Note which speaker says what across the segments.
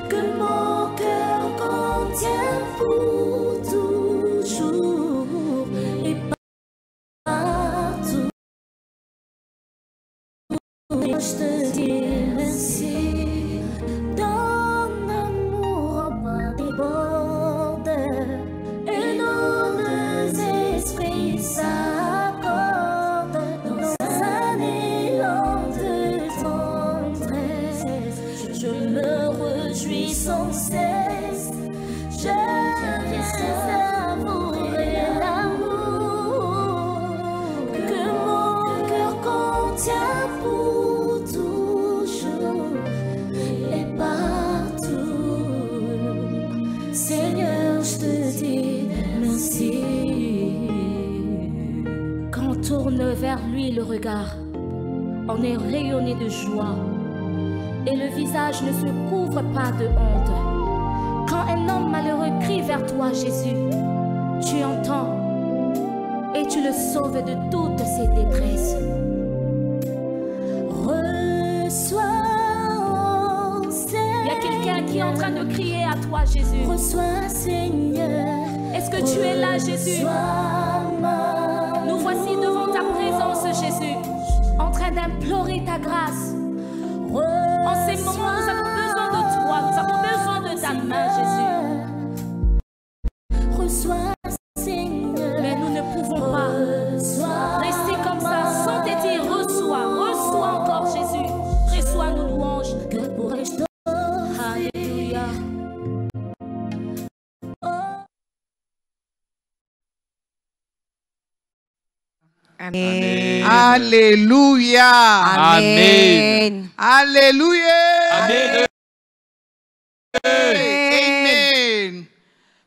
Speaker 1: que mon cœur contient pour toujours et partout. Je te dis merci, ton amour déborde et nos deux esprits s'accordent dans un élan de tendresse. Je me réjouis sans cesse, je viens savourer l'amour que mon cœur contient pour toujours et partout. Seigneur, je te dis merci. Quand on tourne vers lui le regard, on est rayonné de joie et le visage ne se couvre pas de honte. Quand un homme malheureux crie vers toi, Jésus, tu entends et tu le sauves de toutes ses détresses. Reçois, Seigneur. Il y a quelqu'un qui est en train de crier à toi, Jésus. Reçois, Seigneur. Est-ce que tu es là, Jésus? Nous voici devant ta présence, Jésus, en train d'implorer ta grâce. En ces moments, nous avons besoin de toi, nous avons besoin de ta main, Jésus. Reçois, Seigneur. Mais nous ne pouvons pas rester comme ça sans te dire reçois, reçois encore, Jésus. Reçois nos louanges. Que pourrais-je te donner? Alléluia.
Speaker 2: Amen.
Speaker 3: Alléluia.
Speaker 2: Amen.
Speaker 3: Alléluia.
Speaker 4: Amen.
Speaker 3: Amen.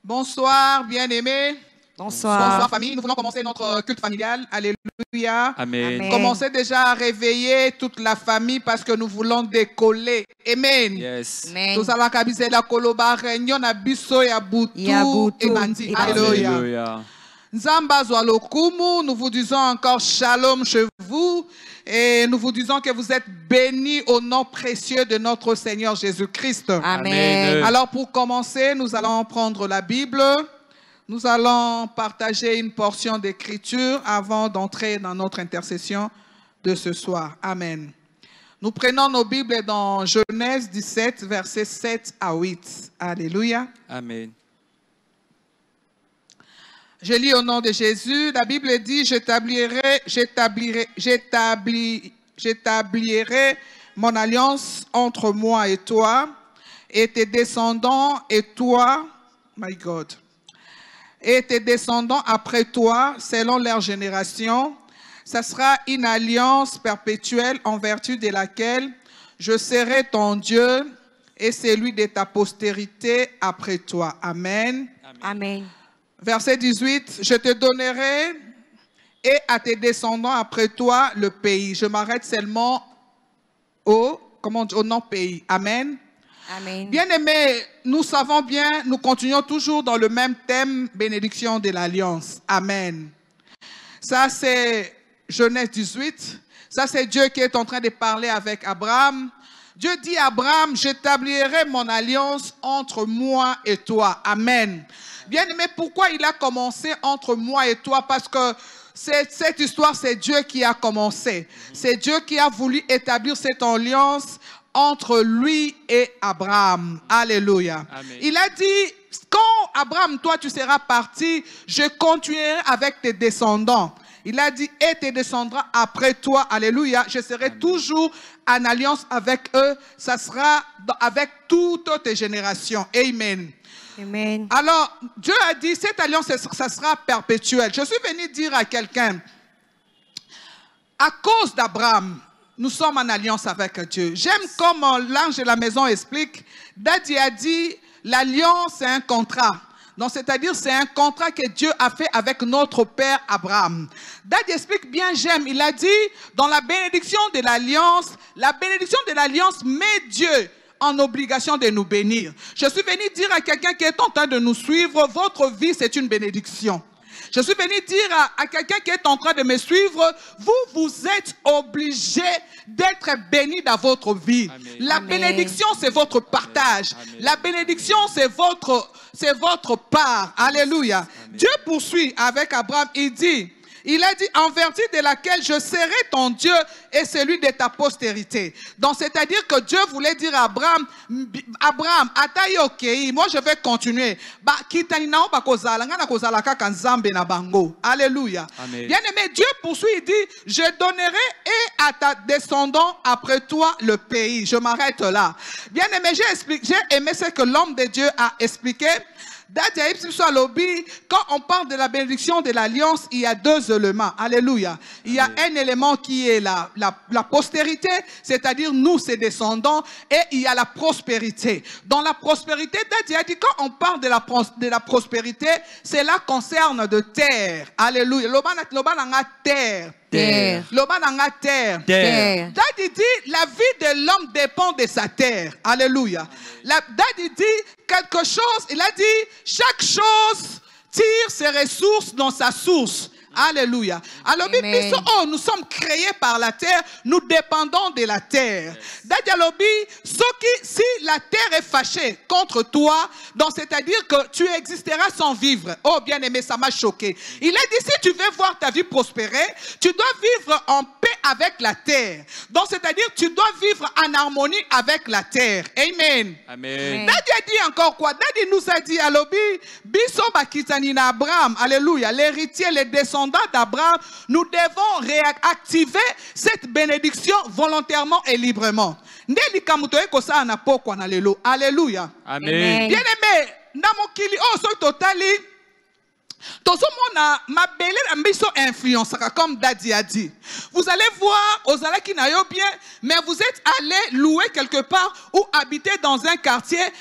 Speaker 3: Bonsoir, bien-aimés.
Speaker 2: Bonsoir.
Speaker 3: Bonsoir, famille. Nous voulons commencer notre culte familial. Alléluia.
Speaker 4: Amen.
Speaker 2: Amen.
Speaker 3: Commencez déjà à réveiller toute la famille parce que nous voulons décoller. Amen.
Speaker 4: Yes.
Speaker 2: Amen.
Speaker 3: Tous la kabise la koloba réunion na biso ya butu
Speaker 2: Ya butu.
Speaker 3: ebandi. Alléluia.
Speaker 4: Alléluia.
Speaker 3: Nzamba Zwalokumu, nous vous disons encore shalom chez vous et nous vous disons que vous êtes bénis au nom précieux de notre Seigneur Jésus-Christ.
Speaker 2: Amen.
Speaker 3: Alors pour commencer, nous allons prendre la Bible. Nous allons partager une portion d'écriture avant d'entrer dans notre intercession de ce soir. Amen. Nous prenons nos Bibles dans Genèse 17, versets 7 à 8. Alléluia.
Speaker 4: Amen.
Speaker 3: Je lis au nom de Jésus. La Bible dit, j'établirai mon alliance entre moi et toi, et tes descendants et toi, my God, et tes descendants après toi, selon leur génération. Ça sera une alliance perpétuelle en vertu de laquelle je serai ton Dieu et celui de ta postérité après toi. Amen.
Speaker 2: Amen.
Speaker 3: Verset 18, je te donnerai et à tes descendants après toi le pays. Je m'arrête seulement au nom pays. Amen.
Speaker 2: Amen.
Speaker 3: Bien-aimés, nous savons bien, nous continuons toujours dans le même thème, bénédiction de l'alliance. Amen. Ça c'est Genèse 18. Ça c'est Dieu qui est en train de parler avec Abraham. Dieu dit à Abraham, j'établirai mon alliance entre moi et toi. Amen. Bien-aimé, pourquoi il a commencé entre moi et toi? Parce que cette histoire, c'est Dieu qui a commencé. C'est Dieu qui a voulu établir cette alliance entre lui et Abraham. Alléluia.
Speaker 4: Amen.
Speaker 3: Il a dit, quand Abraham, toi, tu seras parti, je continuerai avec tes descendants. Il a dit, et tes descendants après toi, alléluia, je serai
Speaker 4: Amen.
Speaker 3: toujours en alliance avec eux. Ça sera avec toutes tes générations. Amen.
Speaker 2: Amen.
Speaker 3: Alors, Dieu a dit, cette alliance, ça sera perpétuel. Je suis venu dire à quelqu'un, à cause d'Abraham, nous sommes en alliance avec Dieu. J'aime comme l'ange de la maison explique, Daddy a dit, l'alliance c'est un contrat. Donc, c'est-à-dire, c'est un contrat que Dieu a fait avec notre père Abraham. Daddy explique bien, j'aime. Il a dit, dans la bénédiction de l'alliance met Dieu en obligation de nous bénir. Je suis venu dire à quelqu'un qui est en train de nous suivre, votre vie, c'est une bénédiction. Je suis venu dire à quelqu'un qui est en train de me suivre, vous êtes obligé d'être béni dans votre vie.
Speaker 4: Amen.
Speaker 3: La
Speaker 2: Amen.
Speaker 3: bénédiction, c'est votre partage.
Speaker 4: Amen.
Speaker 3: La bénédiction, c'est votre part. Alléluia.
Speaker 4: Amen.
Speaker 3: Dieu poursuit avec Abraham, il a dit, en vertu de laquelle je serai ton Dieu et celui de ta postérité. Donc, c'est-à-dire que Dieu voulait dire à Abraham, moi je vais continuer. Alléluia.
Speaker 4: Amen.
Speaker 3: Bien aimé, Dieu poursuit, il dit, je donnerai et à ta descendant après toi le pays. Je m'arrête là. Bien aimé, j'ai aimé ce que l'homme de Dieu a expliqué. Quand on parle de la bénédiction de l'alliance, il y a deux éléments. Alléluia. Il y a un élément qui est la postérité, c'est-à-dire nous, ses descendants, et il y a la prospérité. Dans la prospérité, quand on parle de la prospérité, cela concerne de terre. Alléluia. Terre.
Speaker 2: Terre.
Speaker 3: Terre. Daddy dit, la vie de l'homme dépend de sa terre. Alléluia. Daddy dit quelque chose, il a dit, chaque chose tire ses ressources dans sa source. Alléluia. Alors, nous sommes créés par la terre, nous dépendons de la terre. Si la terre est fâchée contre toi, donc c'est-à-dire que tu existeras sans vivre. Oh, bien aimé, ça m'a choqué. Il a dit, si tu veux voir ta vie prospérer, tu dois vivre en paix avec la terre. Donc, c'est-à-dire tu dois vivre en harmonie avec la terre. Amen.
Speaker 4: Amen.
Speaker 3: Daddy a dit encore quoi? Daddy nous a dit, Alobi, biso bakitani na Abraham, alléluia, l'héritier, les descendants d'Abraham, nous devons réactiver cette bénédiction volontairement et librement. Alléluia.
Speaker 4: Amen.
Speaker 3: Bien aimé, namokili so totali. Influence, comme Daddy a dit. Vous allez voir, aux Alaki Nayo bien, mais vous êtes allé louer quelque part ou habiter dans un quartier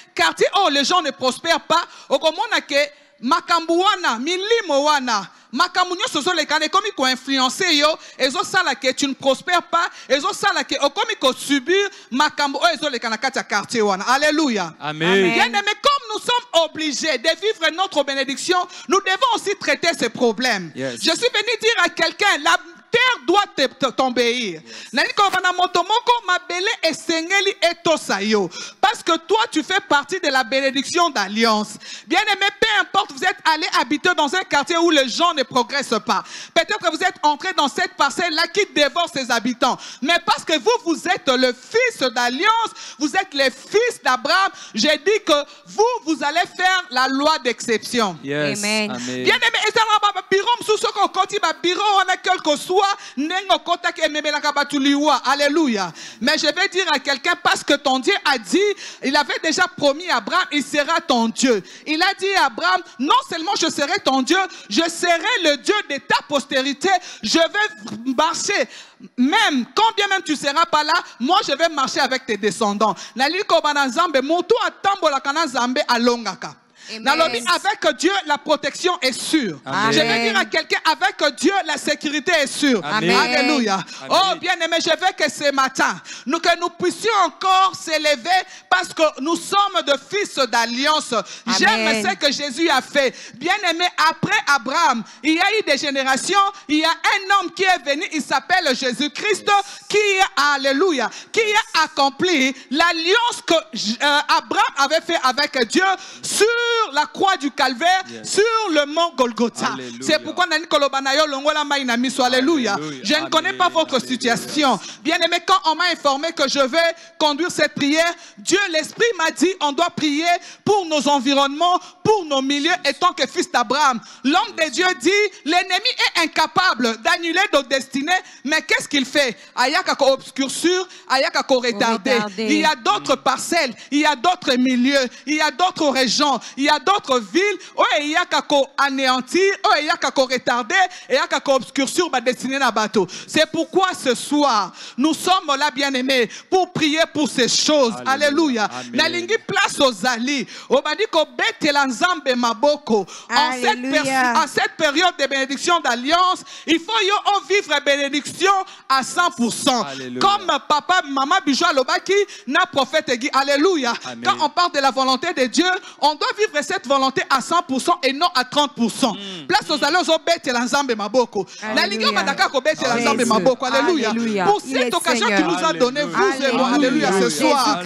Speaker 3: où les gens ne prospèrent pas. Au que Makambuana, Milimowana, Makamunyo soso le kane komi ko influencer yo, ezo sala que tu ne prospères pas, ezo sala que okomi ko subir makambu o ezo le kana kati quartier wana. Alléluia.
Speaker 4: Amen.
Speaker 3: Bien aimé, comme nous sommes obligés de vivre notre bénédiction, nous devons aussi traiter ces problèmes.
Speaker 4: Yes.
Speaker 3: Je suis venu dire à quelqu'un, la terre doit t'obéir. Parce que toi, tu fais partie de la bénédiction d'alliance. Bien aimé, peu importe, vous êtes allé habiter dans un quartier où les gens ne progressent pas. Peut-être que vous êtes entré dans cette parcelle-là qui dévore ses habitants. Mais parce que vous êtes le fils d'alliance, vous êtes les fils d'Abraham, j'ai dit que vous allez faire la loi d'exception.
Speaker 4: Yes.
Speaker 2: Amen.
Speaker 4: Amen.
Speaker 3: Bien aimé, quel que soit, alléluia. Mais je vais dire à quelqu'un, parce que ton Dieu a dit, il avait déjà promis à Abraham, il sera ton Dieu. Il a dit à Abraham, non seulement je serai ton Dieu, je serai le Dieu de ta postérité. Je vais marcher. Même, quand bien même tu ne seras pas là, moi je vais marcher avec tes descendants. Avec Dieu, la protection est sûre.
Speaker 4: Amen.
Speaker 3: Je vais dire à quelqu'un, avec Dieu, la sécurité est sûre.
Speaker 4: Amen.
Speaker 3: Alléluia.
Speaker 4: Amen.
Speaker 3: Oh, bien aimé, je veux que ce matin, que nous puissions encore s'élever parce que nous sommes de fils d'alliance. J'aime ce que Jésus a fait. Bien aimé, après Abraham, il y a eu des générations, il y a un homme qui est venu, il s'appelle Jésus-Christ, qui, alléluia, qui a accompli l'alliance que Abraham avait fait avec Dieu sur la croix du Calvaire, sur le mont Golgotha. C'est pourquoi alléluia. Je ne connais pas votre situation. Bien aimé, quand on m'a informé que je vais conduire cette prière, Dieu, l'Esprit m'a dit, on doit prier pour nos environnements, pour nos milieux, étant que fils d'Abraham. L'homme de Dieu dit, l'ennemi est incapable d'annuler nos destinées, mais qu'est-ce qu'il fait? Ayaka obscurcir, ayaka retarder. Il y a d'autres parcelles, il y a d'autres milieux, il y a d'autres régions, il y a d'autres villes où il y a qu'à anéantir, où il y a qu'à retarder, et il y a qu'à obscurcir ma destinée na bateau. C'est pourquoi ce soir, nous sommes là, bien-aimés, pour prier pour ces choses. Alléluia. Nalingi place aux alliés. On m'a dit qu'on bête l'ensemble maboko. En cette période de bénédiction d'alliance, il faut vivre bénédiction à 100%. Alléluia. Comme papa, maman, Bijou Alobaki, na prophète Guy. Alléluia. Amen. Quand on parle de la volonté de Dieu, on doit vivre cette volonté à 100% et non à 30%. Place aux allées aux bêtes et l'ensemble maboko. La ligue madaka ko bêtes et l'ensemble maboko. Alléluia. Pour cette occasion qu'il nous a donné, vous et moi, alléluia, ce soir.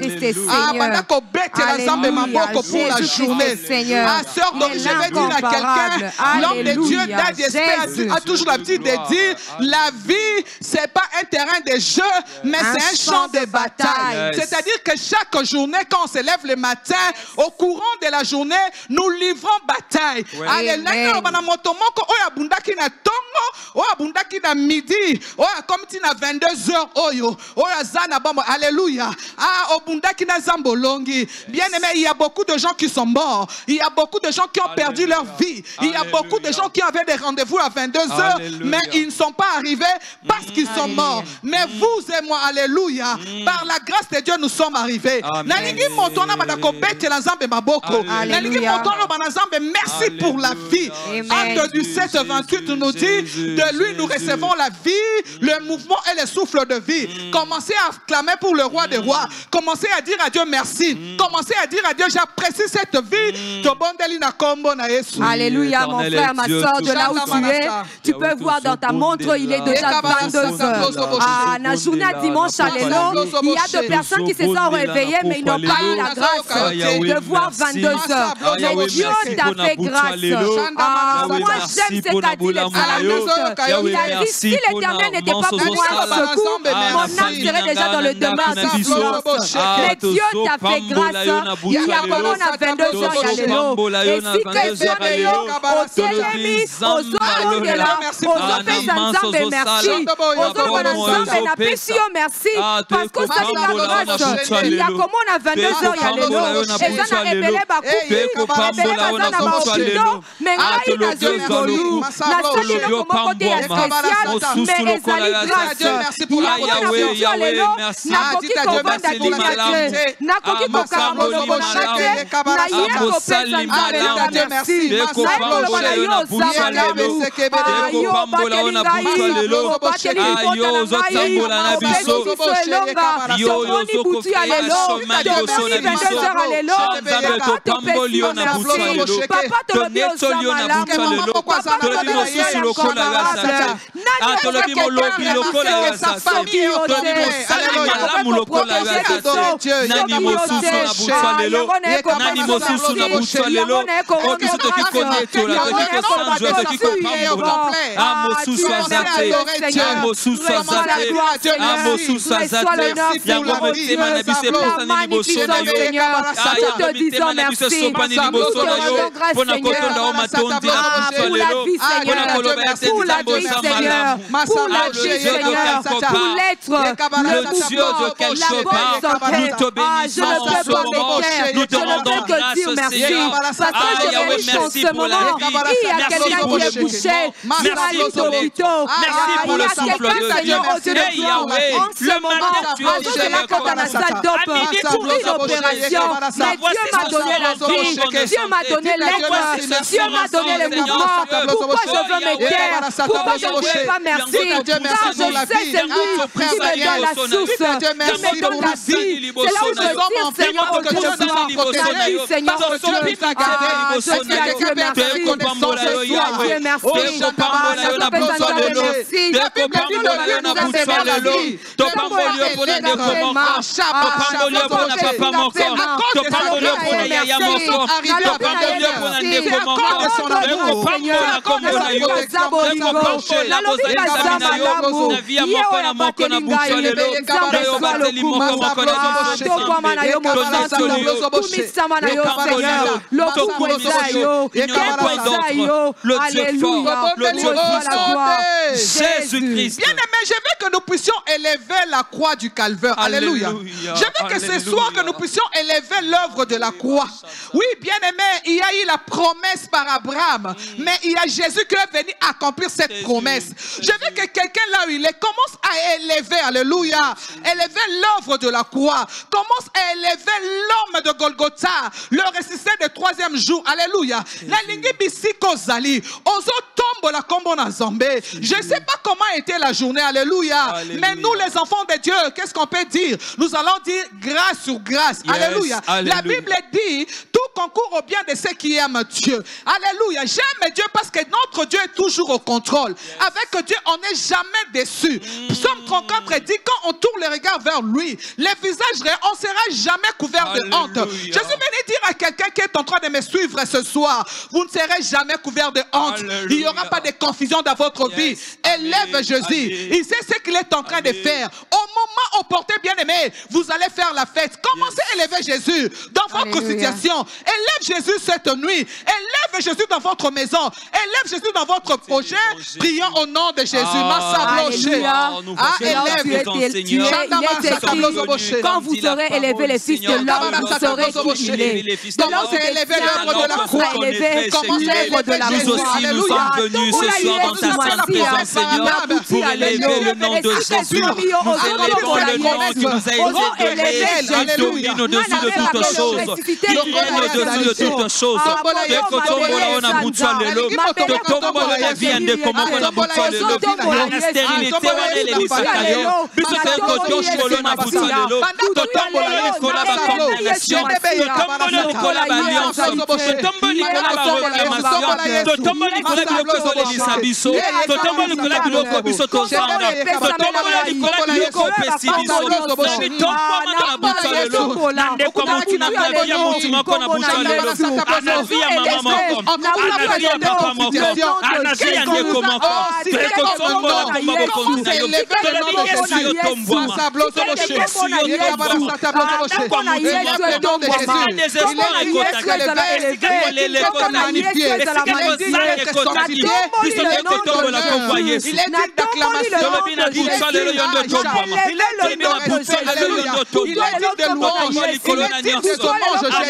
Speaker 3: Ah, madako bêtes et l'ensemble maboko pour la journée. Ah, sœur, donc je vais dire à quelqu'un, l'homme de Dieu, Dad Esprit, a toujours l'habitude de dire, la vie, c'est pas un terrain de jeu, mais c'est un champ de bataille. C'est-à-dire que chaque journée, quand on se lève le matin, au courant de la journée, nous livrons bataille. Alléluia. Bundaki na tongo, bundaki na midi, comme tu na 22 heures, zana bambo, alléluia. Ah, bundaki na zambolongi. Bien aimé, il y a beaucoup de gens qui sont morts. Il y a beaucoup de gens qui ont perdu leur vie. Il y a beaucoup de gens qui avaient des rendez-vous à 22 heures, mais ils ne sont pas arrivés parce qu'ils sont morts. Mais vous et moi, alléluia, par la grâce de Dieu, nous sommes arrivés. Merci pour la vie. Acte du 7-28 nous dit, de lui nous recevons la vie, le mouvement et le souffle de vie. Commencez à clamer pour le roi des rois. Commencez à dire à Dieu merci. Commencez à dire à Dieu, j'apprécie cette vie.
Speaker 4: Alléluia, mon frère, ma soeur, de là où tu es, tu peux voir dans ta montre, il est déjà 22 heures. Ah, la journée à dimanche à l'élo, il y a des personnes qui se sont réveillées, mais ils n'ont pas eu la grâce de voir 22 heures. Mais Dieu t'a fait grâce. Ah, moi j'aime ce qu'a dit le psalmiste. Il a dit, si l'Éternel n'était pas pour moi à ce secours, mon âme serait déjà dans le demeure du silence. Mais Dieu t'a fait grâce. Il y a comment on a 22 heures à l'élo. Et si quelqu'un est là, au Télémi, aux Zongela, aux Zopé merci. Aux Zopé Napesio, merci. Parce que ça dit la grâce. Il y a comment on a 22 heures à l'élo. Et ça n'a révélé Bakupi, révélé Bazana Baokido, mais ngai na Zongolu. Na sali le comment côté spécial, mais ezali grâce. Il y a comment on a 22 heures à l'élo. Nakoki kovanda kinate. Nakoki kokamolo kinate. Na yé kopesa nzambe merci.
Speaker 5: Nous te rendons grâce, Seigneur. Merci pour la vie. Merci pour le mouvement. Merci pour l'hôpital. Merci pour le souffle de Dieu. Hey Yahweh, le matin tu es déjà à midi pour une opération. Mais Dieu m'a donné la vie, Dieu m'a donné l'être, Dieu m'a donné le mouvement. Pourquoi je veux me taire? Pourquoi je ne dis pas merci? Car je sais c'est lui qui me donne la source, qui me donne la vie. C'est là où je tire, Seigneur, aujourd'hui. La vie, Seigneur, je dis à Dieu merci. Je dis à Dieu merci.
Speaker 3: Jésus-Christ. Bien aimé, je veux que nous puissions élever la croix du calvaire. Alléluia. Je veux que ce soir que nous puissions élever l'œuvre de la croix. Oui, bien aimé, il y a eu la promesse par Abraham, mais il y a Jésus qui est venu accomplir cette promesse. Je veux que quelqu'un là où il est commence à élever, alléluia, élever l'œuvre de la croix. Commence à élever l'homme de Golgotha, le ressuscité de 3e jour. Alléluia. La lingue bisiko zali, ozo tombe la combo na zambé. Je ne sais pas comment était la journée, alléluia. Mais nous les enfants de Dieu, qu'est-ce qu'on peut dire? Nous allons dire grâce sur grâce. Alléluia. La Bible dit, tout concourt au bien de ceux qui aiment Dieu. Alléluia. J'aime Dieu parce que notre Dieu est toujours au contrôle. Avec Dieu, on n'est jamais déçu. Psaume 34 dit, quand on tourne les regards vers lui, les visages, on ne sera jamais couvert de honte. Je suis venu dire à quelqu'un qui est en train de me suivre ce soir, vous ne serez jamais couvert de honte. Il n'y aura pas de confusion dans votre vie. Élève Jésus. Il sait ce qu'il est en train de faire. Au moment opportun, bien aimé, vous allez faire la fête. Commencez à élever Jésus dans votre situation. Élève Jésus cette nuit. Élève Jésus dans votre maison. Élève Jésus dans votre projet. Prions au nom de Jésus.
Speaker 4: Quand vous serez élevé les fils de l'homme, vous saurez qui il est. De l'homme s'est élevé l'œuvre de la croix. Commencez l'œuvre de la croix.
Speaker 5: Nous aussi, nous sommes venus ce soir dans ta sainte présence, Seigneur, pour élever le nom de Jésus. Nous élevons le nom qui nous a été donné, qui domine au-dessus de toutes choses, qui règne au-dessus de toutes choses.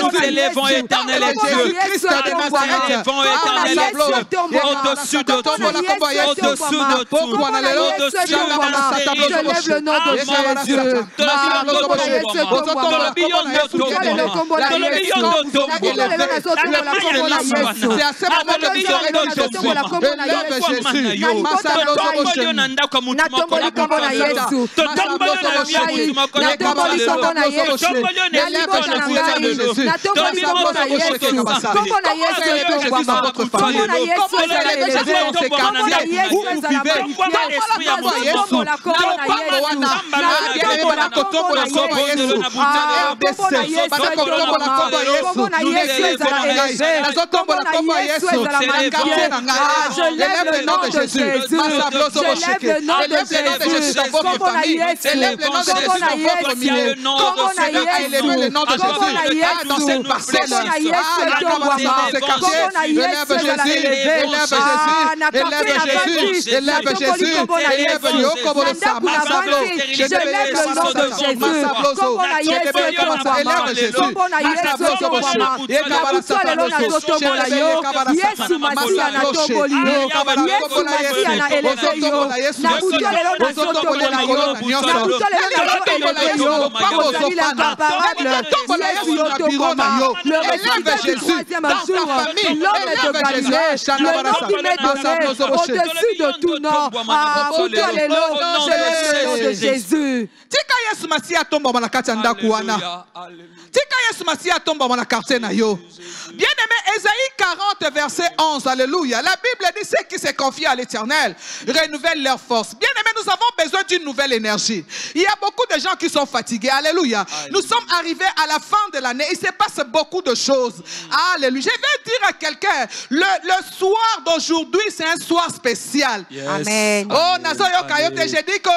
Speaker 5: Nous élevons éternel Dieu, au-dessus de tout, au-dessous de tout, au-dessus de la
Speaker 4: au-dessus de tout nom. Jésus.
Speaker 3: Tika Yesu Masia tomba mwana kati ya ndaku wana. Tika Yesu Masia tomba mwana quartier na yo. Bien aimé, Ésaïe 40 verset 11, alléluia. La Bible dit ceux qui se confient à l'Éternel renouvellent leur force. Bien aimé, nous avons besoin d'une nouvelle énergie. Il y a beaucoup de gens qui sont fatigués, alléluia. Nous sommes arrivés à la fin de l'année, il se passe beaucoup de choses. Alléluia. Je vais dire à quelqu'un, le soir d'aujourd'hui, c'est un soir spécial.
Speaker 2: Yes. Amen.
Speaker 3: Oh, Nazo Yokayote, j'ai dit que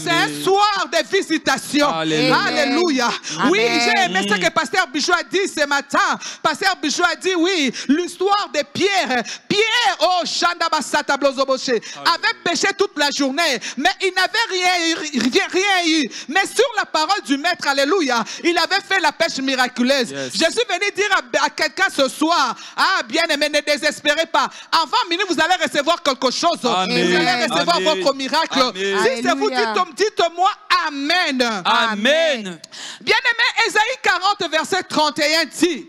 Speaker 3: c'est un soir de visitation. Alléluia. Alléluia. Oui, j'ai aimé ce que Pasteur Bichou a dit ce matin. Pasteur Bichou a dit, oui, l'histoire de Pierre. Pierre, oh, Shandabasata Blozoboshe, avait péché toute la journée, mais il n'avait rien eu. Mais sur la parole du Maître, alléluia, il avait fait la pêche miraculeuse. Yes. Je suis venu dire à quelqu'un ce soir, ah, bien aimé, ne désespérez pas. Avant minuit, vous allez recevoir quelque chose. Amen. Vous allez recevoir votre miracle. Amen. Si c'est vous, dites-moi Amen.
Speaker 5: Amen.
Speaker 3: Bien aimé, Ésaïe 40, verset 31 dit,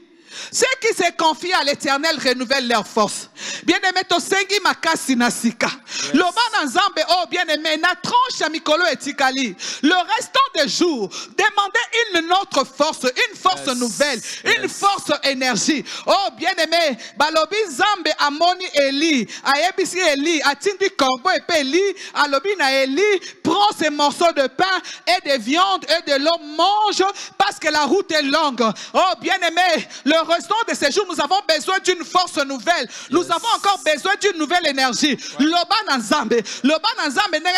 Speaker 3: ceux qui se confient à l'Éternel renouvellent leur force. Bien aimé, Tosengi Makasi Nasika. Loba Nzambe, oh bien-aimé, na tranche à Mikolo et Tikali. Le restant des jours, demandez une autre force, une force nouvelle, une force énergie. Oh bien-aimé, Balobi Nzambe Amoni Eli, Ayebisi Eli, Atindi Korbo et Peli, Alobi na Eli, prends ces morceaux de pain et de viande et de l'eau, mange parce que la route est longue. Oh bien-aimé, le restant de ces jours, nous avons besoin d'une force nouvelle. Nous avons encore besoin d'une nouvelle énergie. Loba Nzambe,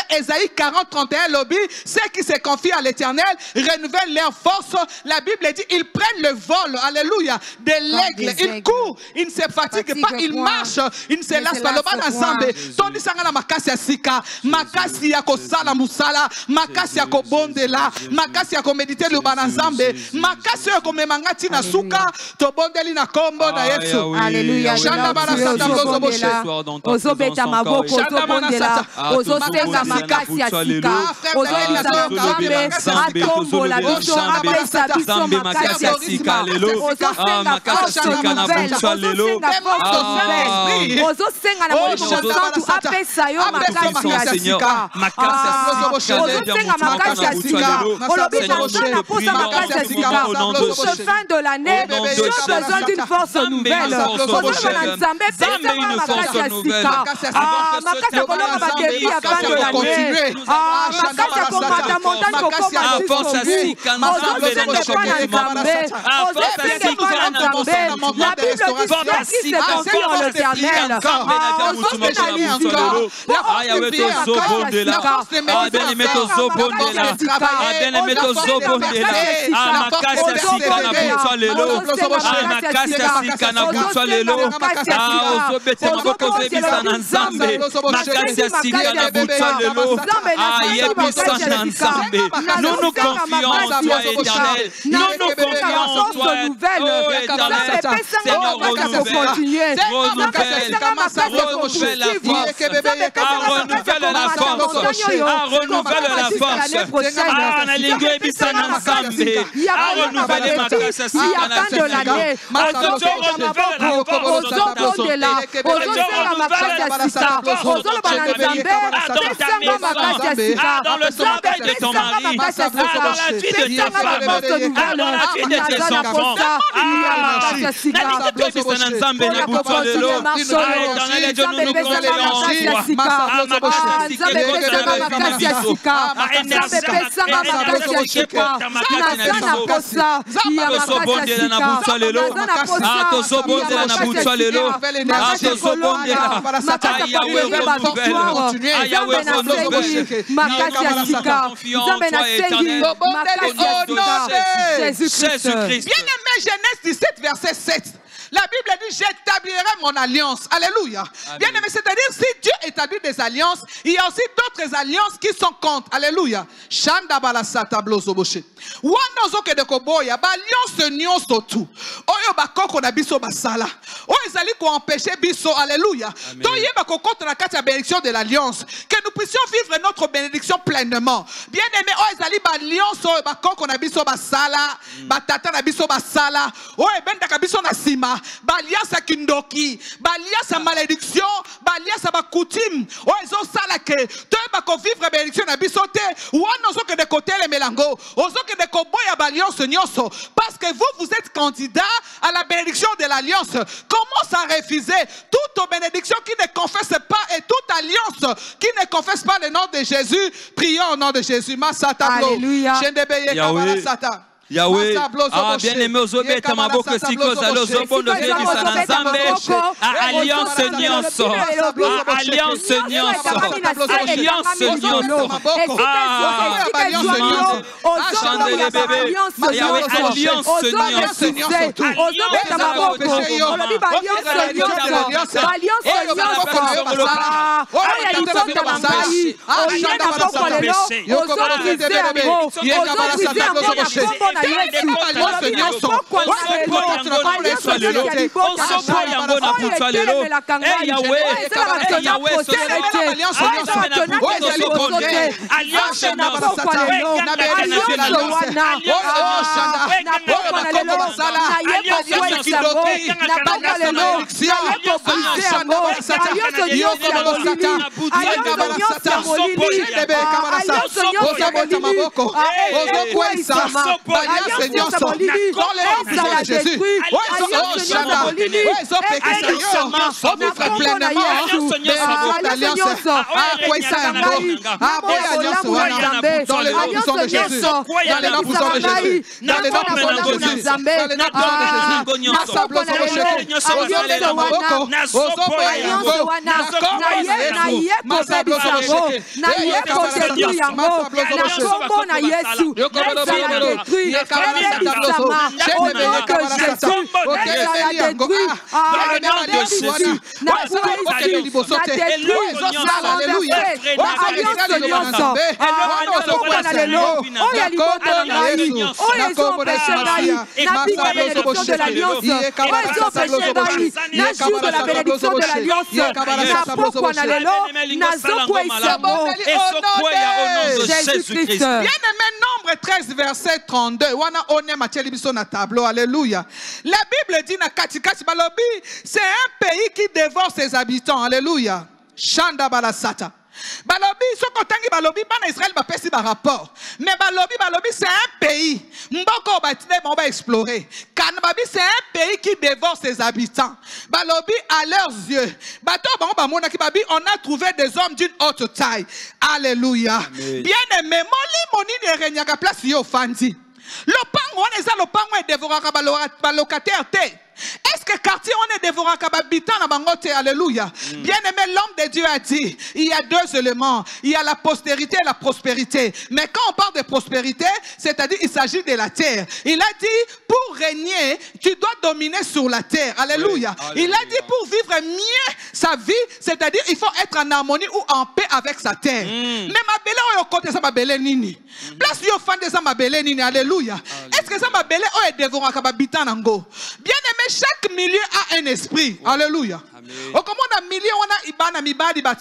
Speaker 3: Esaïe 40, 31, Lobi, ceux qui se confient à l'Éternel renouvellent leur force. La Bible dit, ils prennent le vol, alléluia, de l'aigle. Ils courent, ils ne se fatiguent pas, ils marchent, ils ne se lassent pas. Loba Nzambe, Tondi Sangala Makasi Asika, Makasi Yako Sala Musala, Makasi Yako Bondela, Makasi Yako Méditer Loba Nzambe, Makasi Yako Memangati na Suka, Tobondeli na Kombo na Yesu.
Speaker 4: Alléluia. Ozobeta maboko ozobondela ozosenga makasi ya sika ozobeta nzambe atombola biso apesa biso makasi ya sika ozosenga force nouvelle ozosenga na molimo mosantu apesa yo makasi ya sika ozosenga makasi ya sika olobi nanga na posa makasi ya sika touche fin de l'année j'ai besoin d'une force nouvelle ozoba na nzambe pesa makasi ya sika makasi ya kolonga badefi ya fin de l'année makasi ya komata montagne kokoma jusqu'au ozosenge pa na nzambe ozosenge pa na nzambe la Bible dit ceux qui se confient en l'Éternel ozosenge na lisika
Speaker 5: nous nous confions en toi, éternel. Nous nous confions en toi, éternel. Seigneur, renouvelle la dans le travail de ton mari, dans la vie de tes femmes, dans la vie de tes enfants.
Speaker 3: Jésus-Christ. Bien-aimé, Genèse 17, verset 7. La Bible dit, j'établirai mon alliance. Alléluia. Bien-aimé, c'est-à-dire, si Dieu établit des alliances, il y a aussi d'autres alliances qui sont contre. Alléluia. Shanda balasata blozoboche. Wanozo ke de koboya, ba alliance nyonso tu. Oyo ba koko na biso basala. Oyo ezali ko empêcher biso. Alléluia. Donc yeba ko contre la carte de bénédiction de l'alliance. Que nous puissions vivre notre bénédiction pleinement. Bien-aimé, oyo ezali ba alliance oyo ba koko na biso basala, ba tata na biso basala. Oyo benda ka biso na sima. Balias à kindoki, balias à malédiction, balias à coutume. Oh, ils ont ça là que tu vas vivre bénédiction à bisoté. Ou on n'ose que de côté les mélango, ose que de koboy à baliance nyoso. Parce que vous êtes candidat à la bénédiction de l'alliance. Comment ça refuser toute bénédiction qui ne confesse pas et toute alliance qui ne confesse pas le nom de Jésus? Prions au nom de Jésus.
Speaker 4: Alléluia.
Speaker 5: Yahweh, bien-aimé, ozobeta maboko siko zalo zobondo vedi sana nzambe alliance nyonso alliance nyonso alliance nyonso achandele bébé Yahweh alliance
Speaker 3: Bien-aimé, Nombre 13, verset 32. Alléluia. La Bible dit c'est un pays qui dévore ses habitants. Alléluia. Shanda balasata. Balobi, ce qu'on balobi, ban Israël va passer par rapport. Mais balobi, c'est un pays. Mboko on va explorer. Kanababi, c'est un pays qui dévore ses habitants. Balobi, à leurs yeux. On a trouvé des hommes d'une haute taille. Alléluia. Bien aimé, moni ne renyaka place yo fandi. Lopango, on est à lopango et dévoraka balocataire te. Est-ce que quartier on est dévoré à habitant na bangote? Alléluia. Bien aimé, l'homme de Dieu a dit, il y a deux éléments, il y a la postérité et la prospérité. Mais quand on parle de prospérité, c'est-à-dire il s'agit de la terre. Il a dit, pour régner, tu dois dominer sur la terre. Alléluia. Oui. Il a dit, pour vivre mieux sa vie, c'est-à-dire il faut être en harmonie ou en paix avec sa terre. Mais ma belle on côté ça ma belle nini. Place yo fan de ça ma belle nini. Alléluia. Est-ce que ça ma belle on est dévoré à habitant nango? Bien aimé, chaque milieu a un esprit. Alléluia. Au comment on milieu on a ibana mibadi ba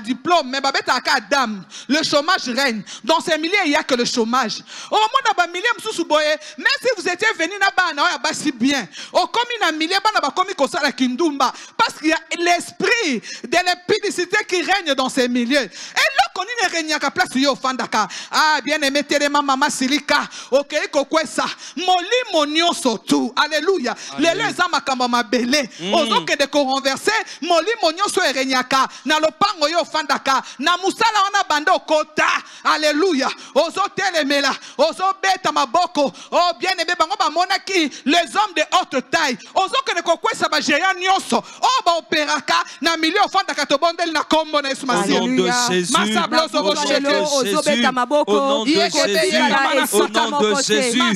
Speaker 3: diplôme mais ba beta ka dame. Le chômage règne. Dans ces milieux il y a que le chômage. Au moment na milieu msusu boye, même si vous étiez venu na bana ya ba si bien. Au comme na milieu bana ba komi ko sala kindumba parce qu'il y a l'esprit de l'impudicité qui règne dans ces milieux. Et là qu'on ne règne qu'à place yo fandaka. Ah bien aimé terema mama silika. OK ko kwesa. Moli monio sotu. Alléluia. Les amakamba mabele. Ozo que de renverser moli monio so erenyaka na lopango yo fandaka na musala ona bando kota. Alléluia. Ozo telemela, ozo beta maboko. Oh bien aimé bango ba monaki les hommes de haute taille. Ozo que de kokwesa ba géant nyonso. Oh ba operaka na milieu fandaka to bondel na kombo na Yesu Masihi.
Speaker 5: Au nom de Jésus.
Speaker 4: Ozo beta maboko.
Speaker 5: Au nom de Jésus.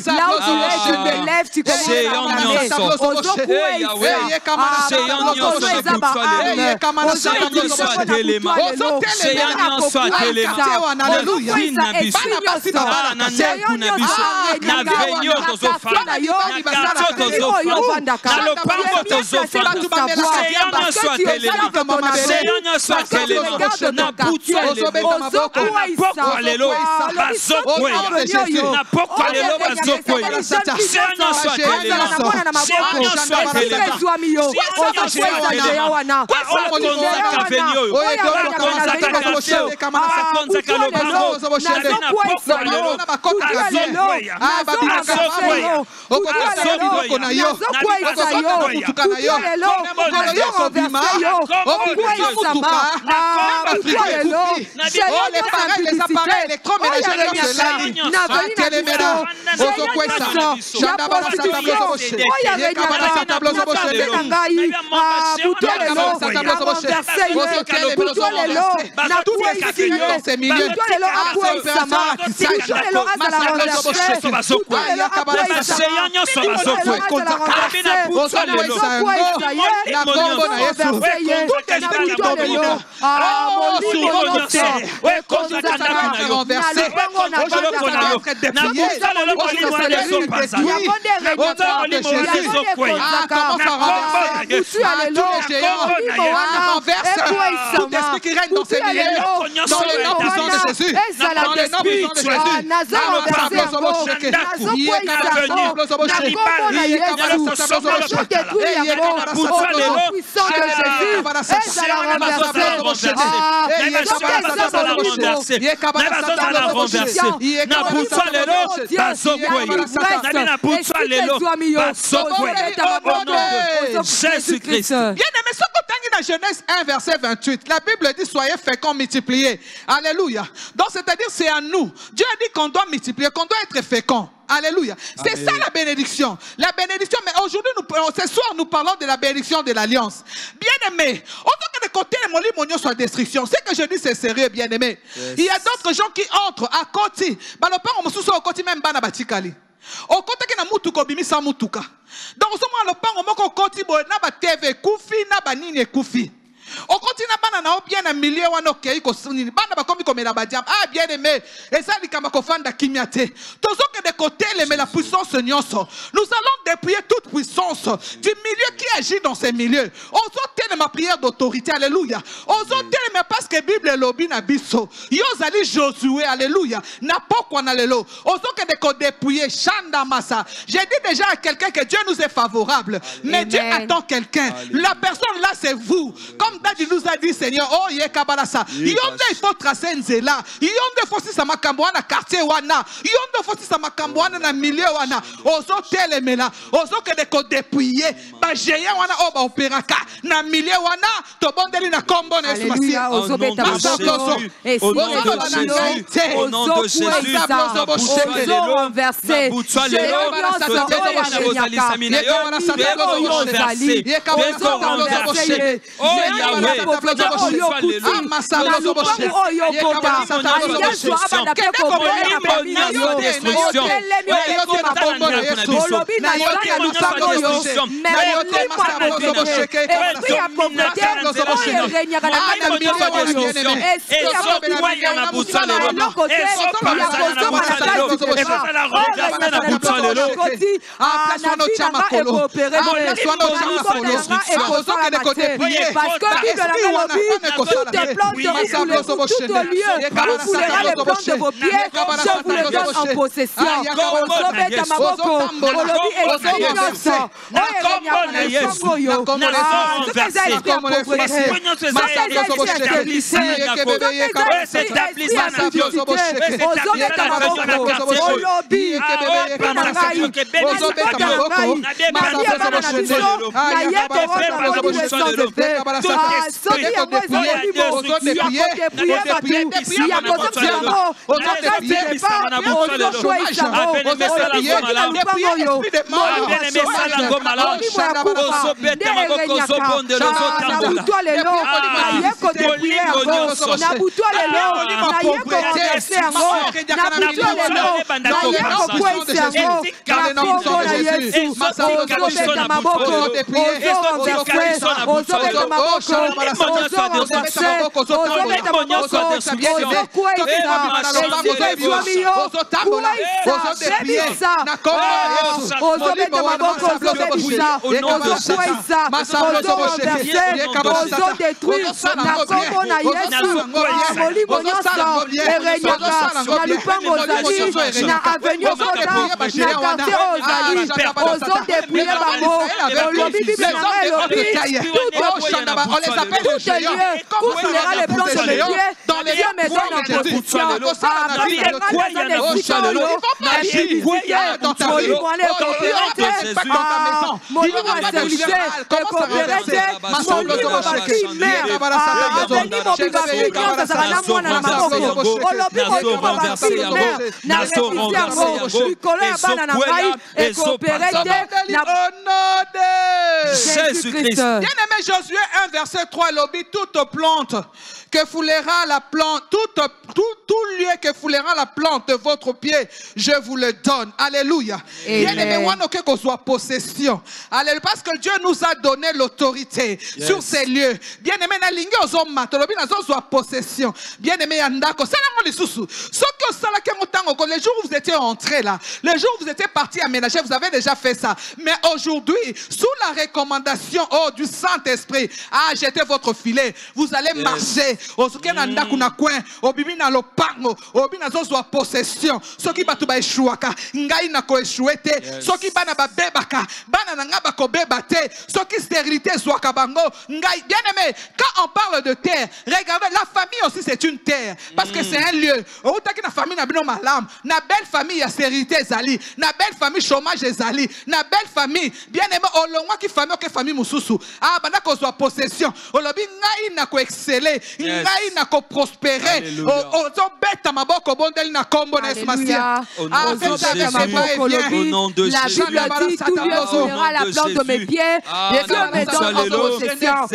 Speaker 4: Là où tu es, tu te lèves, tu commences
Speaker 3: tout esprit qui règne dans ces milieux, dans le nom puissant de Jésus, dans le nom puissant de Jésus,
Speaker 5: Jésus-Christ.
Speaker 3: Bien aimé, ce qu'on dans Genèse 1, verset 28, la Bible dit soyez féconds, multipliez. Alléluia. Donc, c'est-à-dire, c'est à nous. Dieu a dit qu'on doit multiplier, qu'on doit être fécond. Alléluia. C'est ça la bénédiction. La bénédiction, mais aujourd'hui, ce soir, nous parlons de la bénédiction de l'alliance. Bien-aimé, autant que de côté, mon lit, mon lieu soit destruction. Ce que je dis, c'est sérieux, bien-aimé. Yes. Il y a d'autres gens qui entrent à côté. Bah, le père, on me sous au côté, même, bana batikali. Au côté, qui n'a mutuka, bimi sans mutuka. Donc, au moment, le père, on me côté, na ba TV, koufi, na ba nini, koufi. Au continent, on a bien un millier ou un ok, bien aimé, et ça, les camarades de Kimiate. Tous ceux qui de côté, mais la puissance, nous allons dépouiller toute puissance du milieu qui agit dans ces milieux. Osons telle ma prière d'autorité, alléluia. Osons telle mais parce que Bible est lobby na biso. Yosali Josué, alléluia. N'a pas quoi n'allélo. Osons que de côté dépouiller Chanda Massa. J'ai dit déjà à quelqu'un que Dieu nous est favorable, mais Dieu attend quelqu'un. La personne là, c'est vous. Comme Daddy nous a dit, Seigneur, oh, yekabalasa. Yonde, il faut tracer un zéla. Yonde, faut si ça m'a camboana, quartier wana. Yonde, faut si ça m'a camboana, na milieu wana. Ozo telemela. Ozo que de ko dépouiller. Ba géant wana, oh, ba opéraka. Na milieu wana, to bondeli na combo na esmasi.
Speaker 4: Ozo beta Jésus. Au nom de Jésus. Au nom de Jésus. Ozo renversé. Parce que Bible la toutes les plantes de tout lieu, vous foulera les plantes de vos pieds, je vous les donne en possession.
Speaker 3: Jésus-Christ. Bien-aimé Josué 1, verset 3, lobby toute plante que foulera la plante, toute tout lieu que foulera la plante de votre pied, je vous le donne. Alléluia. Bien-aimé, on soit possession. Alléluia. Parce que Dieu nous a donné l'autorité sur ces lieux. Bien-aimé, na lingi ozo matolobi na zo soit possession. Bien-aimé, andako. C'est la lisusu. Ce que ça la kengotango, les jours où vous étiez entrés là, les jours où vous étiez partis aménager, vous avez déjà fait ça. Mais aujourd'hui, sous la recommandation du Saint-Esprit, jetez votre filet. Vous allez marcher. Osuke na ndaku na coin, obibi na lopango, obibi na zo soit possession. Ce qui ba tu ba échouaka, ngai na ko échouete. Ce qui ba na ba bebaka, bana na nga ba ko bebate. Ce qui stérilité soit kabango, ngai. Bien-aimé, quand on parle de terre, regardez, la famille aussi c'est une terre. Parce que c'est un lieu. Outaki na famille na bino malam, na belle famille ya stérilité zali, na belle famille chômage zali, na belle famille. Bien-aimé, olongwa ki famille ke famille mususu. Bana ko soit possession. Olobi ngai na ko exceller, ngai na ko prospérer. Ozo beta maboko bondeli na kombo na esmasia.
Speaker 5: Au nom de Jésus.
Speaker 4: La Bible dit, tout lieu foulera la plante de mes pieds. Dieu me donne en possession.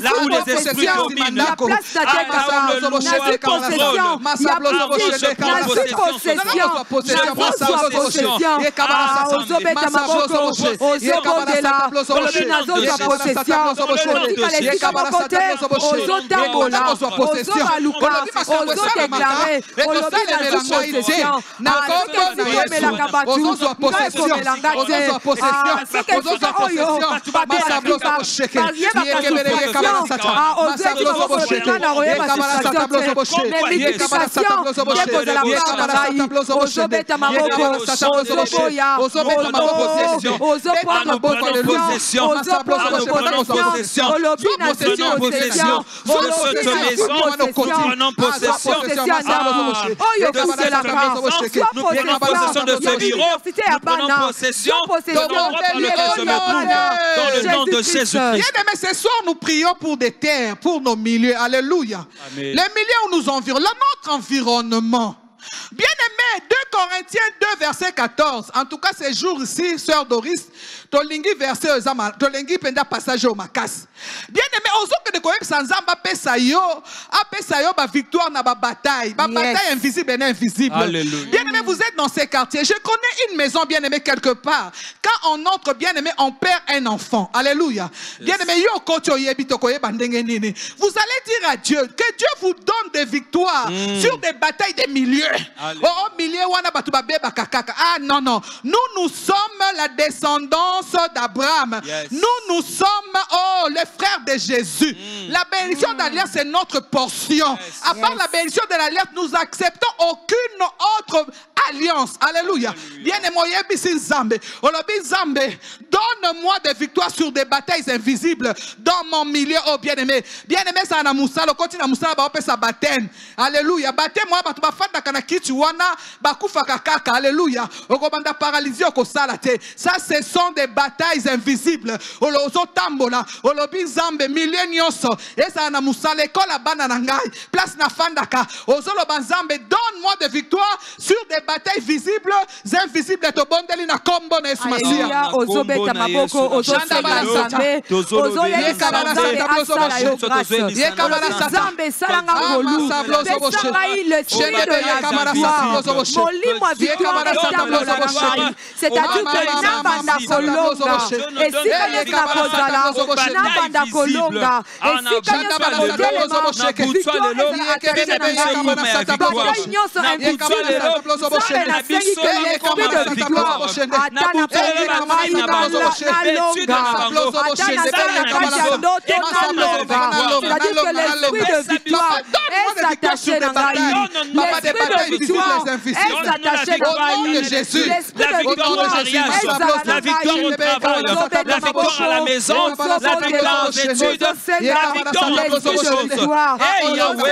Speaker 5: Là où les esprits dominent, là où le loup contrôle,
Speaker 3: ce soir, nous prions pour des terres, pour nos milieux. Alléluia. Amen. Les milieux où nous environnons, notre environnement. Bien-aimé, 2 Corinthiens 2, verset 14. En tout cas, ces jours ici, sœur Doris, tolingi verset tolingi penda passage au makas. Bien-aimé, ozoke de koyeb sanzamba pesa yo ba victoire na ba bataille invisible et invisible. Bien-aimé, vous êtes dans ces quartiers. Je connais une maison, bien-aimé, quelque part. Quand on entre, bien-aimé, on perd un enfant. Alléluia. Bien-aimé, yo kocho yebi to koyeba ndenge nini. Vous allez dire à Dieu que Dieu vous donne des victoires sur des batailles des milieux. Oh, milieu wana batu ba beba kakaka. Ah non non. Nous sommes la descendance d'Abraham. Nous sommes les frères de Jésus. La bénédiction d'alliance c'est notre portion. À part la bénédiction de l'alliance, nous acceptons aucune autre alliance. Alléluia. Bien aimé, Nzambe. Olobi Nzambe donne donne-moi des victoires sur des batailles invisibles dans mon milieu, oh bien-aimé. Bien-aimé, ça na musala, continue na musala, ba sa baptême. Alléluia. Baptême, moi, batu ba fanda kana kitu wana, ba kufa kakaka. Alléluia. Okobanda paralysie okosala te. Ça, ce sont des batailles invisibles. Olozo tambola, olobi nzambe, milieu nyonso. Et ça na musala, école à bana nangai, place na fandaka. Ozolo banzambe, donne-moi des victoires sur des batailles visibles, invisibles. To bondeli na kombo na Yesu Masia.
Speaker 4: Ozobeta maboko, ozosenga nzambe, ozoyelisa nzambe asala yo grâce. Nzambe salanga ngolu, pesanga l'esprit de la victoire. Molimo victoire etambola na ngai. C'est-à-dire que nabanda kolonga, esika nyonso nakozala, nabanda kolonga, esika nyonso nakotelema, victoire eza attaché na ngai. Bataille nyonso invisible, nzambe nasengi ke l'esprit de victoire ata na poli na ngai nalonga, ata na ngai na kati ya ndoto nalonga. C'est-à-dire que l'esprit de victoire est attaché na ngai. L'esprit de victoire est attaché na ngai. L'esprit de victoire est
Speaker 5: la victoire au travail, la victoire à la maison, la victoire aux études, la victoire à toutes choses. Hey Yahweh,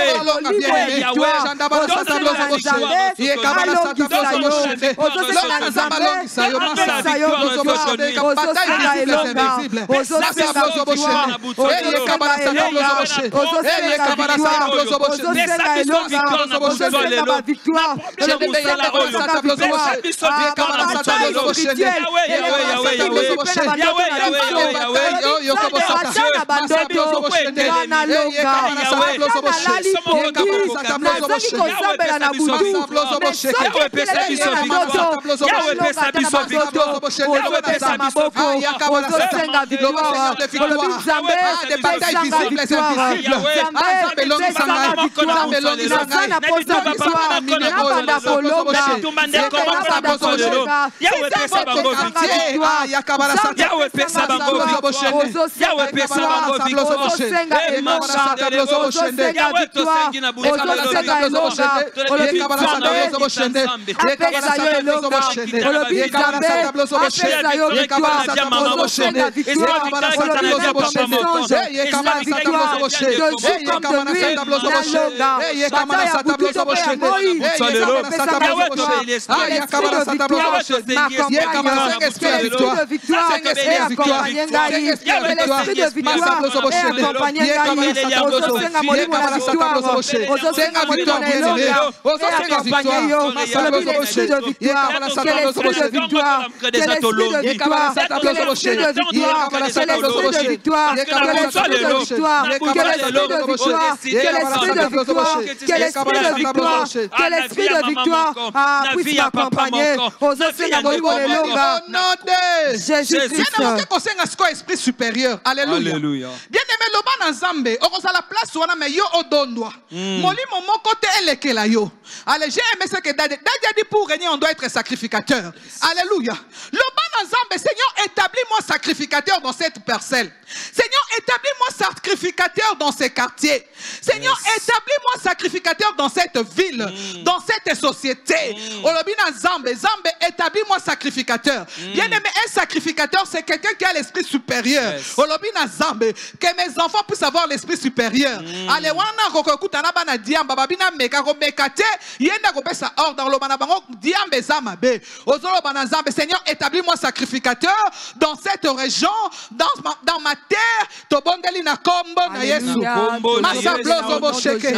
Speaker 4: puisse m'accompagner.
Speaker 3: Esprit supérieur. Alléluia. Bien-aimé, le ban ensemble, on a la place où on a mis yo odondwa. Moli mon côté elekela yo. Allez, j'ai aimé ce que Daddy dit pour régner, on doit être sacrificateur. Alléluia. Le ban ensemble, Seigneur, établis-moi sacrificateur dans cette parcelle. Seigneur, établis-moi sacrificateur dans ces quartiers. Seigneur, établis-moi sacrificateur dans cette ville, dans cette société. Olobina Zambe, Zambe, établis-moi sacrificateur. Bien-aimé, un sacrificateur, c'est quelqu'un qui a l'esprit supérieur. Olobina Zambe, que mes enfants puissent avoir l'esprit supérieur. Allez, wana kokokutana bana diamba babina meka ko mekate yenda ko pesa ordre lo bana bango diambe zama be. Ozolo bana Zambe, Seigneur, établis-moi sacrificateur dans cette région, dans ma terre, to bondeli na kombo na Yesu. Masa blozo bo sheke.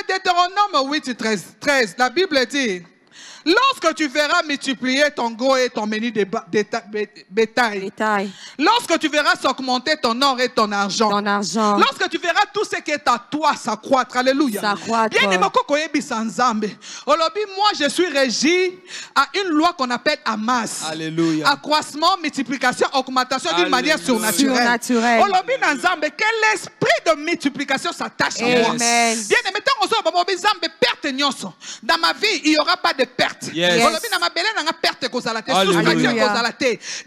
Speaker 3: Deutéronome 8, 13, la Bible dit: lorsque tu verras multiplier ton gros et ton menu de bétail, lorsque tu verras s'augmenter ton or et ton argent, lorsque tu verras tout ce qui est à toi s'accroître, alléluia. Moi, je suis régi à une loi qu'on appelle Amas.
Speaker 5: Alléluia.
Speaker 3: Accroissement, multiplication, augmentation d'une manière surnaturelle. Que l'esprit de multiplication s'attache à moi. Dans ma vie, il n'y aura pas de perte.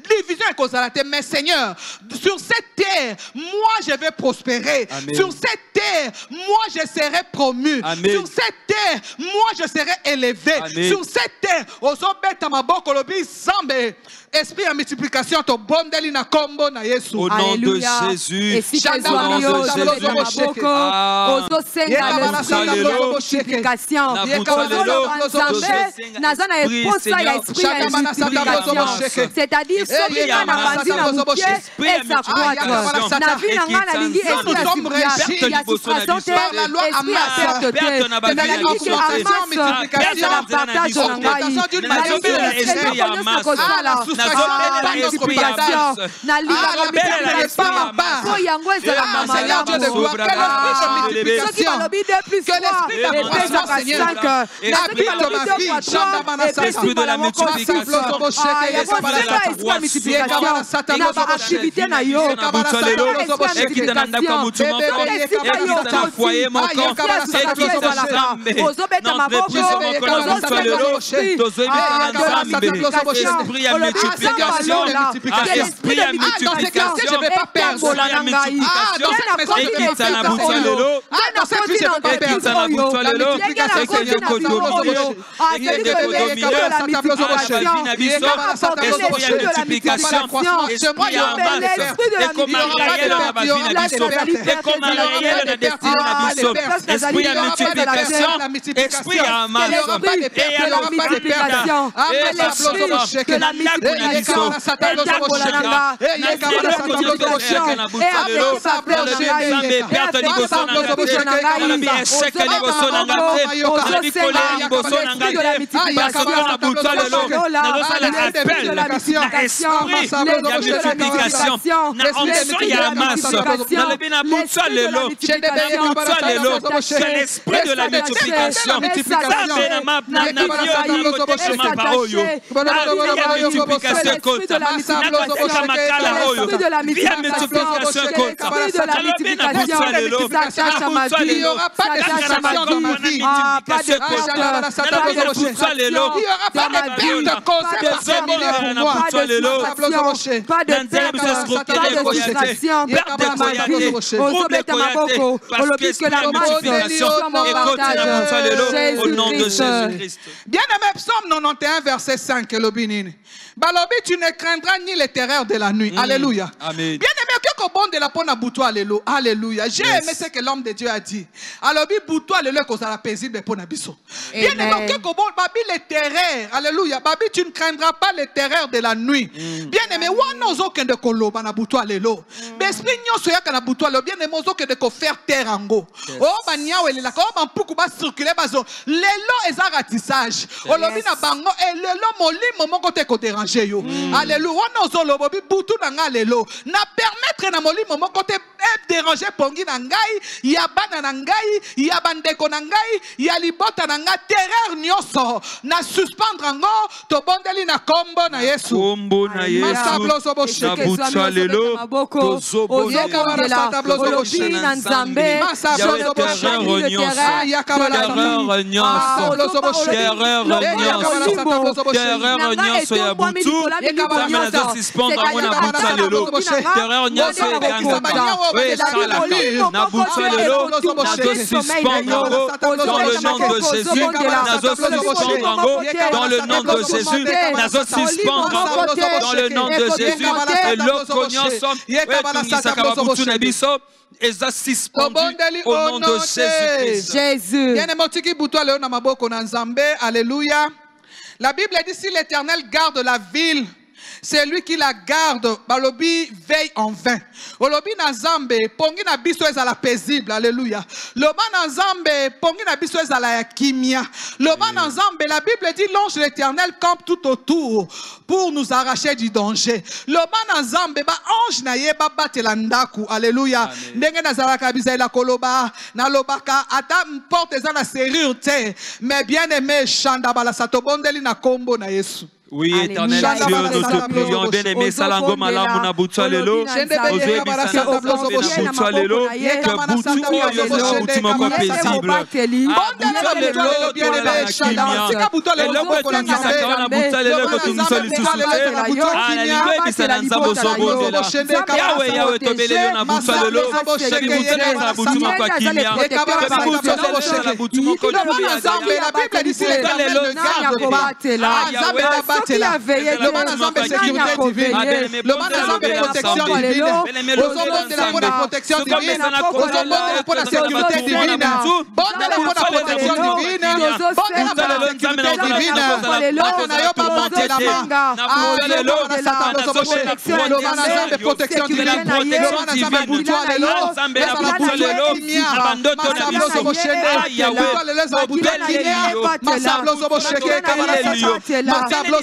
Speaker 3: Division est mais Seigneur, sur cette terre, moi je vais prospérer. Amen. Sur cette terre, moi je serai promu. Amen. Sur cette terre, moi je serai élevé. Amen. Sur cette terre, esprit en multiplication, au nom de Jésus.
Speaker 4: C'est-à-dire
Speaker 5: de la multiplication, au nom de Jésus-Christ.
Speaker 3: Bien-aimé, Psaume 91, verset 5. Balobi, tu ne craindras ni les terreurs de la nuit. Alléluia.
Speaker 5: Amen.
Speaker 3: Bien-aimé, que bon de la pona boutou, alléluia. J'ai aimé ce que l'homme de Dieu a dit. Alobi boutou, alléluia, cause à la paisible pona biso. Bien-aimé, que bon, babi les terreurs, alléluia. Babi, tu ne craindras pas les terreurs de la nuit. Bien-aimé, wanozo kende kolo bana boutou alléluia. Besprit nyoso ya kana boutou alléluia. Bien-aimé, ozo kende ko faire terre ango. Oh banyawe le la ko ban puku ba circuler bazo. Lelo eza ratissage. Olobi na bango et lelo molimo moko te ko déranger. Alléluia. On ose le bobi boutou na lelo. Na permettre na molimo moko te déranger pongi na ngai, ya bana na ngai, ya bandeko na ngai, ya libota na ngai terreur nyoso. Na suspendre ngo to bondeli na kombo na Yesu.
Speaker 5: Kombo na Yesu.
Speaker 3: Masabloso boshi.
Speaker 5: Na butsa lelo. Tozo bondela.
Speaker 3: Masabloso boshi.
Speaker 4: Nzambe.
Speaker 3: Masabloso boshi.
Speaker 5: Terreur nyonso. Terreur nyonso. Terreur nyonso ya butu. Kama na suspendre ngo na butsa lelo. Terreur nyonso ya oui, na butsa lelo. Na suspendre ngo dans le nom de Jésus. Na suspendre ngo dans le nom de Jésus. Na suspendre ngo dans le nom de Jésus. Et l'autre nyonso. Et ça suspendu au nom de Jésus-Christ.
Speaker 4: Jésus.
Speaker 3: Alléluia. La Bible dit si l'Éternel garde la ville, c'est lui qui la garde. Balobi veille en vain. Olobi na Zambe, pongi na biso ezala paisible. Alléluia. Loba na Zambe, pongi na biso ezala ya kimia. Loba na Zambe, la Bible dit l'ange de l'Éternel campe tout autour pour nous arracher du danger. Loba na Zambe, ba ange na ye ba batela ndaku. Alléluia. Ndenge na zalaka bisaila koloba na lobaka ata porte ezana serrure te. Mais bien aimé chanda bala sato bondeli na kombo na Yesu.
Speaker 5: Oui, éternel Dieu, nous te prions, bien-aimé, Salango Malamu na butsa lelo, Ozoe Bisana butsa lelo, que boutu oyo bouti moko paisible. Butsa lelo, bien-aimé, Kimia, et l'homme que tu sacres na butsa lelo, que tu nous sollicitons, ah, la ligue Bisana nzabo sobo de la, Yahweh, Yahweh, tobelelo na butsa lelo, que tu butsa na bouti moko Kimia, que tu butsa lelo na bouti moko Kimia,
Speaker 3: la Bible dit si l'Éternel ne garde pas, Yahweh, qui a veillé le manazambe sécurité divine, le manazambe protection divine, aux de la protection divine, aux de la sécurité divine, bonne de la protection divine, bonne de la sécurité divine, on a eu pas battu la main, le manazambe protection divine, le manazambe boutoir de l'eau, la boutoir de kimia, masablo soboshene, Yahweh, la boutoir de kimia, masablo soboshene, masablo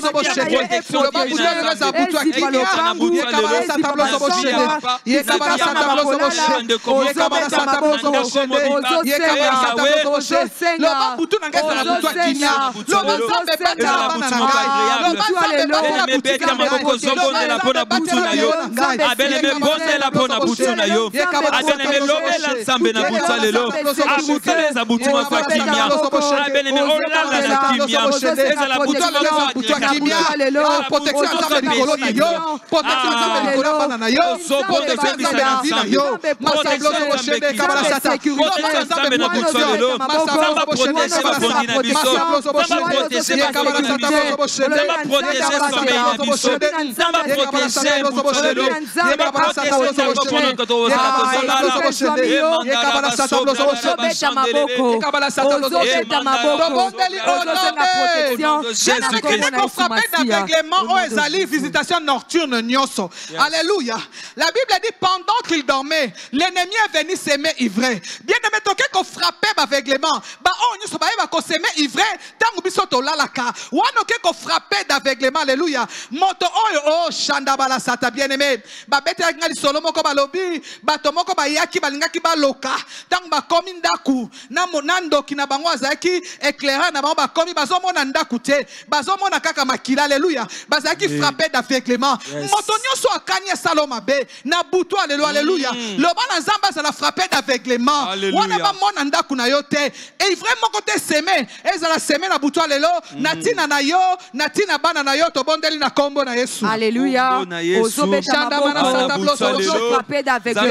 Speaker 3: Alléluia. La Bible dit pendant qu'il dormait, l'ennemi est venu s'aimer ivraie. Bien aimé, toqué qu'on frappait aveuglément. Bah oh, nous sommes pas s'aimer ivraie. Tant que biso to lalaka. Ou anoké qu'on frappait d'aveuglément. Alléluia. Moto oh shanda bala sata bien aimé. Bah bete ngali solo moko balobi. Bah tomoko ba yaki balinga ki ba loka. Tant ba komi ndaku. Na monando ki na bango azaki éclairant na bango ba komi bazo mona ndaku te. Bazo mona kaka makila. Alléluia. Bazaki frappait d'aveuglément. Moto nyoso akanya saloma be. Na buto alléluia. Le bana zamba ça la frappait d'aveuglément. Wana ba mona ndaku na yo te. Et vraiment côté semé. Et ça la semé na buto allélo. Natina na yo, natina bana na yo to bondeli na kombo na Yesu.
Speaker 4: Alléluia. Ozobe chanda mana sata bloso frappé d'aveuglément.
Speaker 3: Dans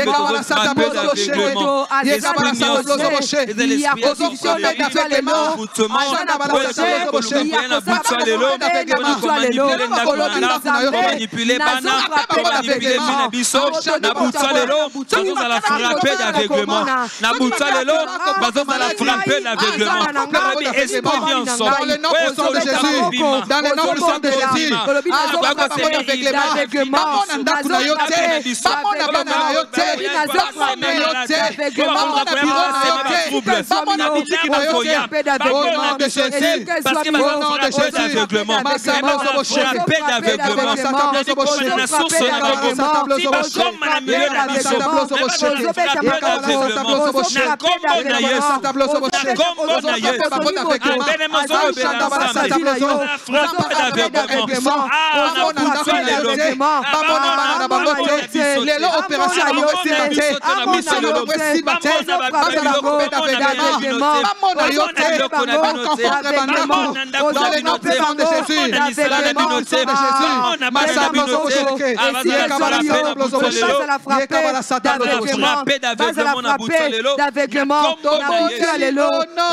Speaker 3: le nom puissant de Jésus, dans le nom puissant de Jésus, au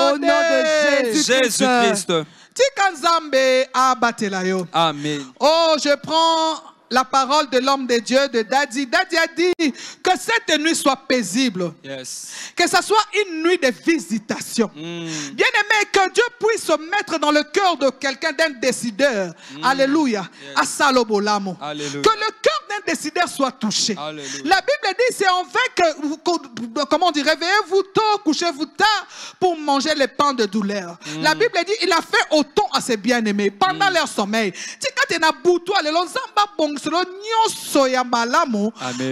Speaker 3: nom de Jésus-Christ. Amen. Oh, je prends la parole de l'homme de Dieu, de Daddy. Daddy a dit que cette nuit soit paisible.
Speaker 5: Yes.
Speaker 3: Que ce soit une nuit de visitation. Bien aimé, que Dieu puisse se mettre dans le cœur de quelqu'un, d'un décideur. Alléluia. À Salobolamo. Que le cœur d'un décideur soit touché.
Speaker 5: Alléluia.
Speaker 3: La Bible dit, c'est en vain que, comment on dit, réveillez-vous tôt, couchez-vous tard pour manger les pains de douleur. La Bible dit, il a fait autant à ses bien-aimés pendant leur sommeil.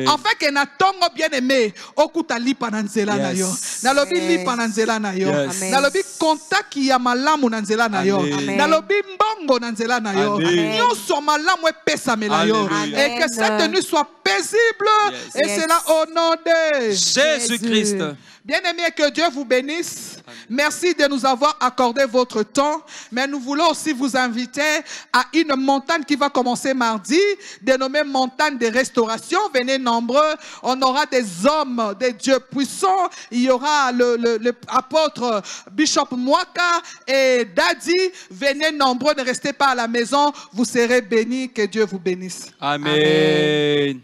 Speaker 3: En fait que na tongo bien aimé okuta lipa na nzela na yo nalobi lipa na nzela na yo nalobi contact ya malamu na nzela na yo nalobi mbongo na nzela na yo nyonso malamu epesamela yo et que cette nuit soit paisible et c'est là au nom de
Speaker 5: Jésus-Christ.
Speaker 3: Bien-aimés, que Dieu vous bénisse. Merci de nous avoir accordé votre temps. Mais nous voulons aussi vous inviter à une montagne qui va commencer mardi, dénommée montagne de restauration. Venez nombreux. On aura des hommes, des dieux puissants. Il y aura l'apôtre Bishop Mwaka et Daddy. Venez nombreux, ne restez pas à la maison. Vous serez bénis. Que Dieu vous bénisse.
Speaker 5: Amen. Amen.